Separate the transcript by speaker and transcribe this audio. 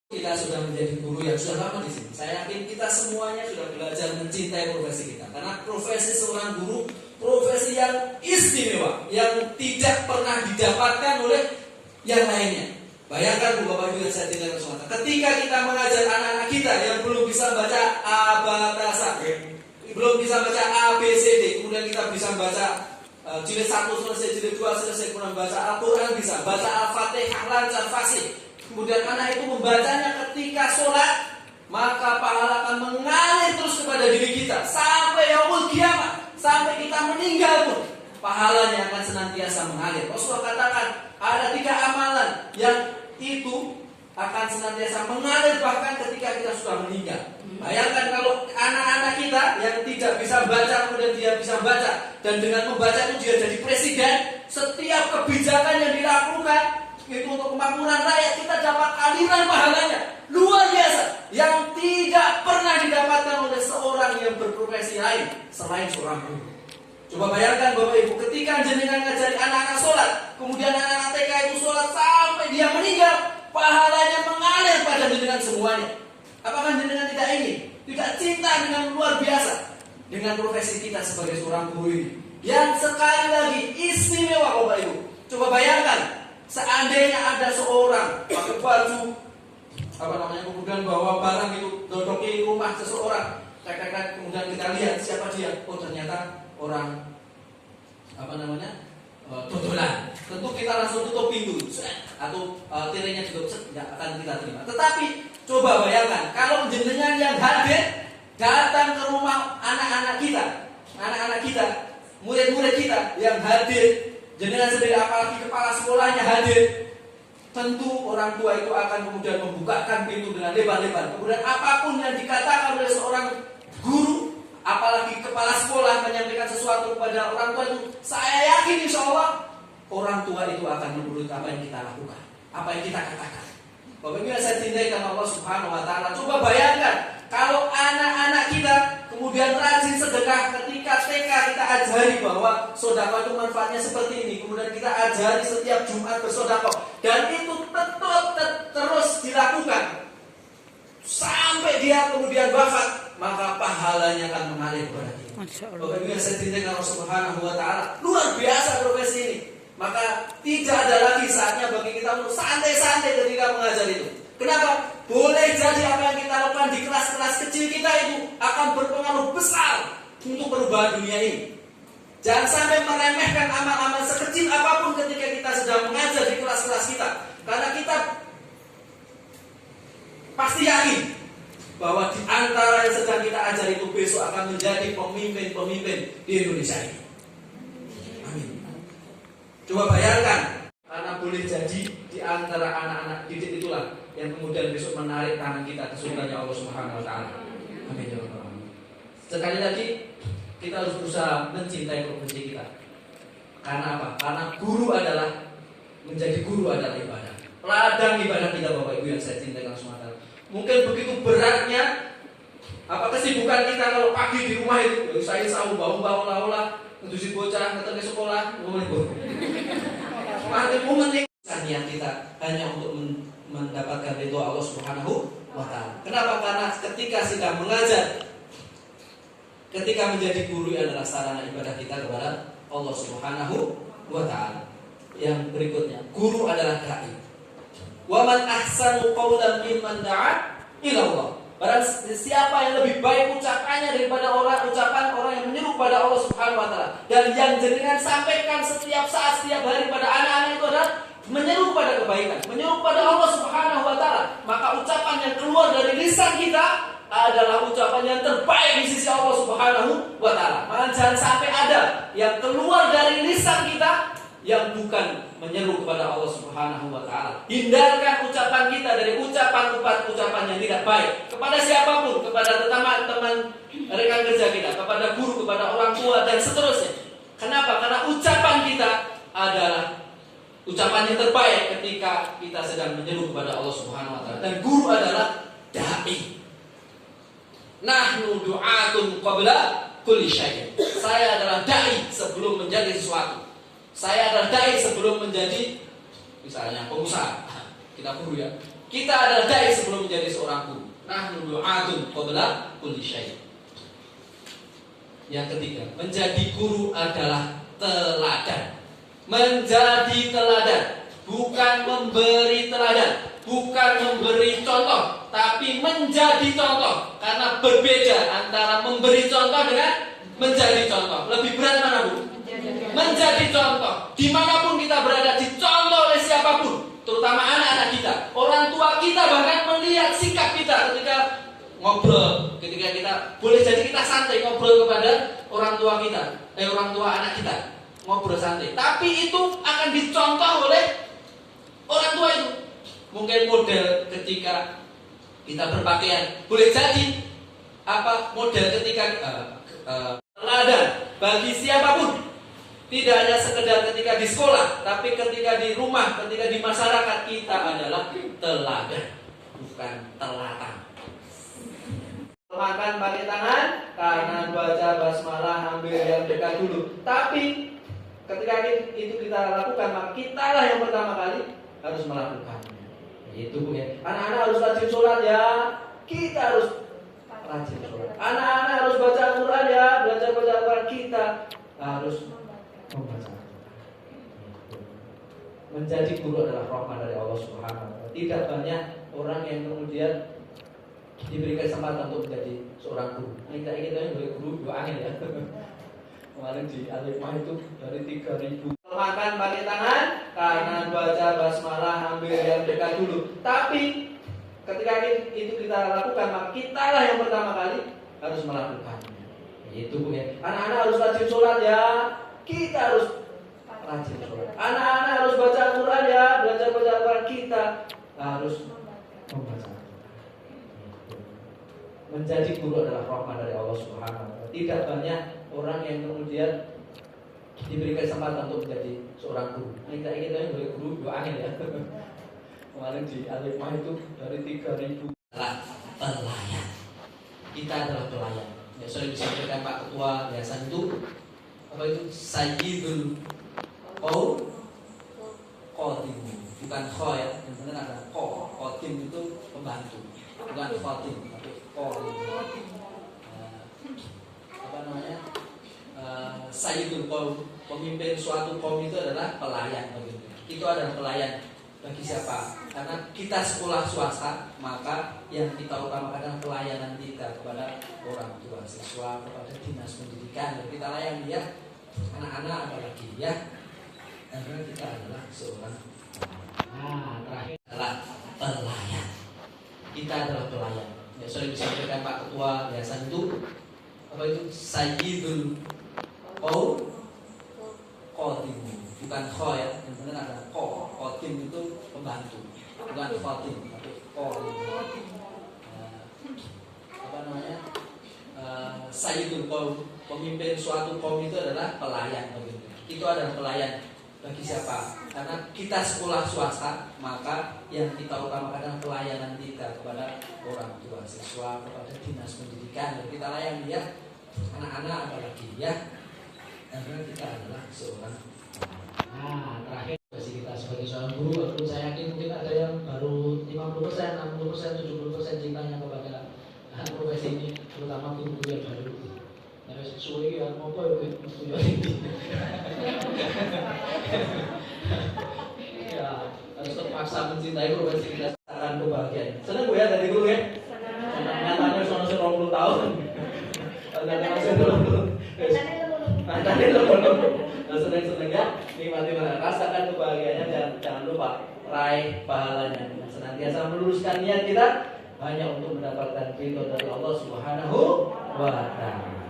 Speaker 1: Kita sudah menjadi guru yang sudah lama di sini. Saya yakin kita semuanya sudah belajar mencintai profesi kita. Karena profesi seorang guru, profesi yang istimewa, yang tidak pernah didapatkan oleh yang lainnya. Bayangkan Bapak Ibu yang saya cintai semua. Ketika kita mengajar anak-anak kita yang belum bisa baca abacadabra, belum bisa baca ABCD, kemudian kita bisa baca jilid 1 selesai, jilid 2 selesai, kemudian baca Al-Quran bisa, baca Al-Fatihah lancar fasih. Kemudian anak itu membacanya ketika sholat, maka pahala akan mengalir terus kepada diri kita sampai yaumul kiamat, sampai kita meninggal pun pahalanya akan senantiasa mengalir. Rasulullah katakan ada 3 amalan yang itu akan senantiasa mengalir bahkan ketika kita sudah meninggal. Bayangkan kalau anak-anak kita yang tidak bisa baca kemudian dia bisa baca, dan dengan membaca itu dia jadi presiden, setiap kebijakan yang dilakukan itu untuk kemakmuran rakyat, kita dapat aliran pahalanya luar biasa yang tidak pernah didapatkan oleh seorang yang berprofesi lain selain seorang guru. Coba bayangkan Bapak Ibu, ketika jenengan ngajari anak-anak sholat, kemudian anak-anak TK itu sholat sampai dia meninggal, pahalanya mengalir pada jenengan semuanya. Apakah jenengan tidak ingin, tidak cinta dengan luar biasa dengan profesi kita sebagai seorang guru ini, yang sekali lagi istimewa Bapak Ibu? Coba bayangkan, seandainya ada seorang pakai baju kemudian bawa barang itu dodoki rumah seseorang, kemudian kita lihat siapa dia, oh ternyata orang dodolan, tentu kita langsung tutup pintu atau tirainya ditutup, tidak akan kita terima. Tetapi coba bayangkan kalau jenengan yang hadir datang ke rumah anak-anak kita, murid-murid kita yang hadir, jenengan sendiri apalagi kepala sekolahnya hadir, tentu orang tua itu akan kemudian membukakan pintu dengan lebar-lebar. Kemudian apapun yang dikatakan oleh seorang guru, apalagi kepala sekolah menyampaikan sesuatu kepada orang tua itu, saya yakin insya Allah orang tua itu akan menurut apa yang kita lakukan, apa yang kita katakan. Bapak Ibu yang saya cintai karena Allah Subhanahu Wa Taala, coba bayangkan kalau anak-anak kita kemudian rajin sedekah. Ketika TK kita ajari bahwa sedekah itu manfaatnya seperti ini, kemudian kita ajari setiap Jumat bersedekah, dan itu terus dilakukan sampai dia kemudian wafat, maka pahalanya akan mengalir kepada kita. Bapak Ibu yang saya cintai karena Allah Subhanahu Wa Taala, luar biasa profesi ini. Maka tidak ada lagi saatnya bagi kita untuk santai-santai ketika mengajar itu. Kenapa? Boleh jadi apa yang kita lakukan di kelas-kelas kecil kita itu akan berpengaruh besar untuk perubahan dunia ini. Jangan sampai meremehkan amal-amal sekecil apapun ketika kita sedang mengajar di kelas-kelas kita, karena kita pasti yakin bahwa di antara yang sedang kita ajar itu besok akan menjadi pemimpin-pemimpin di Indonesia ini. Amin. Coba bayangkan, karena boleh jadi di antara anak-anak didik itulah yang kemudian besok menarik tangan kita ke surganya Allah Subhanahu Wa Taala. Amin ya rabbal alamin. Sekali lagi kita harus berusaha mencintai profesi kita. Karena apa? Karena menjadi guru adalah ibadah. Ladang ibadah kita Bapak Ibu yang saya cintai langsung Allah. Mungkin begitu beratnya kesibukan kita kalau pagi di rumah itu, saya sahur bangun lah, ngedusi bocah, ngeter ke sekolah, niat kita hanya untuk mendapatkan ridho Allah Subhanahu Wa Taala. Kenapa? Karena ketika sedang mengajar, ketika menjadi guru adalah sarana ibadah kita kepada Allah Subhanahu Wa Taala. Yang berikutnya, guru adalah dai. Wa man ahsanu qawlan mimman da'a ila Allah. Barang siapa yang lebih baik ucapannya daripada ucapan orang yang menyeru pada Allah Subhanahu Wa Taala, dan yang jenengan sampaikan setiap saat, setiap hari pada anak-anak itu adalah menyeru pada kebaikan, menyeru pada Allah Subhanahu Wa Taala, maka ucapan yang keluar dari lisan kita adalah ucapan yang terbaik di sisi Allah Subhanahu Wa Taala. Maka jangan sampai ada yang keluar dari lisan kita yang bukan menyeru kepada Allah Subhanahu Wa Taala. Hindarkan ucapan kita dari ucapan yang tidak baik kepada siapapun, kepada teman rekan kerja kita, kepada guru, kepada orang tua dan seterusnya. Kenapa? Karena ucapan kita adalah ucapan yang terbaik ketika kita sedang menyeru kepada Allah Subhanahu Wa Taala. Dan guru adalah dai. Nahnu du'atun qabla kulli syai'. Saya adalah dai sebelum menjadi sesuatu. Saya adalah dai sebelum menjadi misalnya pengusaha. Kita guru ya. Kita adalah dai sebelum nahnu du'atun qabla kulli syai'. Yang ketiga, menjadi guru adalah teladan. Menjadi teladan, bukan memberi teladan, bukan memberi contoh, tapi menjadi contoh. Karena berbeda antara memberi contoh dengan menjadi contoh. Lebih berat mana, Bu? Menjadi contoh. Dimanapun kita berada, dicontoh oleh siapapun, terutama anak-anak kita, orang tua kita, bahkan melihat sikap kita ketika ngobrol, ketika kita boleh jadi kita santai ngobrol kepada orang tua kita, orang tua anak kita, ngobrol santai. Tapi itu akan dicontoh oleh orang tua itu. Mungkin model ketika kita berpakaian, boleh jadi apa model ketika teladan bagi siapapun. Tidak hanya sekedar ketika di sekolah, tapi ketika di rumah, ketika di masyarakat, kita adalah teladan, bukan telatan. Makan pakai tangan, kanan baca basmalah, ambil yang dekat dulu. Tapi ketika itu kita lakukan, maka kitalah yang pertama kali harus melakukannya. Itu ya. Anak-anak harus rajin sholat ya. Kita harus rajin sholat. Anak-anak harus baca Al-Quran ya. Belajar baca Al-Quran, kita harus membaca Al-Quran. Menjadi guru adalah rahmat dari Allah Subhanahu wa Ta'ala. Tidak banyak orang yang kemudian diberi kesempatan untuk menjadi seorang guru. Kita menjadi guru dua angin ya. Kemarin di Al-Hikmah itu dari 3.000. Makan pakai tangan, kanan baca basmalah, ambil yang dekat dulu. Tapi ketika itu kita lakukan, maka kitalah yang pertama kali harus melakukannya. Itu ya. Anak-anak harus rajin sholat ya. Kita harus rajin sholat. Anak-anak harus baca Al-Quran ya. Belajar baca Al-Quran, kita harus membaca Al-Quran. Menjadi guru adalah rahmat dari Allah Subhanahu wa Ta'ala. Tidak banyak orang yang kemudian diberi kesempatan untuk menjadi seorang guru. Kita menjadi guru dua angin ya. Kemarin di Al-Hikmah itu dari 3.000. Pelayan. Kita adalah pelayan. Ya, sudah disampaikan Pak Ketua Yayasan itu apa itu Sayyidul Qadim, bukan kho ya. Yang benar ada kho. Qadim itu pembantu, bukan Qadim, tapi Qadim. Apa namanya? Sayyidul Qaum, pemimpin suatu kaum itu adalah pelayan begitu. Itu adalah pelayan bagi siapa? Karena kita sekolah swasta, maka yang kita utamakan adalah pelayanan kita kepada orang tua siswa, kepada dinas pendidikan. Dan kita layani dia, anak-anak apalagi ya. Karena kita adalah seorang terakhir adalah pelayan. Kita adalah pelayan. Ya, sudah disampaikan Pak Ketua Yayasan itu apa itu Sayyidul Qadim, bukan kho ya. Yang benar ada kho. Qadim itu pembantu, bukan Qadim, tapi Qadim. Apa namanya? Sayyidul Qaum, pemimpin suatu kaum itu adalah pelayan begitu. Itu adalah pelayan bagi siapa? Karena kita sekolah swasta, maka yang kita utamakan adalah pelayanan kita kepada orang tua siswa, kepada dinas pendidikan. Dan kita layani dia, anak-anak apalagi ya. Karena kita adalah seorang terakhir bagi kita sebagai seorang guru. Saya yakin mungkin ada yang baru 50%, 60%, 70% cintanya kepada profesi ini, terutama guru-guru yang baru. Nah, sesuai ya mau apa ya ya harus terpaksa mencintai profesi kita akan kebahagiaan. Senang Bu ya dari guru ya? Senang. Nyatanya sono 20 tahun. Nyatanya masih 20. Nanti seneng-seneng ya, nikmati mana, rasakan kebahagiaannya, jangan lupa raih pahalanya. Senantiasa meluruskan niat kita hanya untuk mendapatkan ridho dari Allah Subhanahu wa Ta'ala.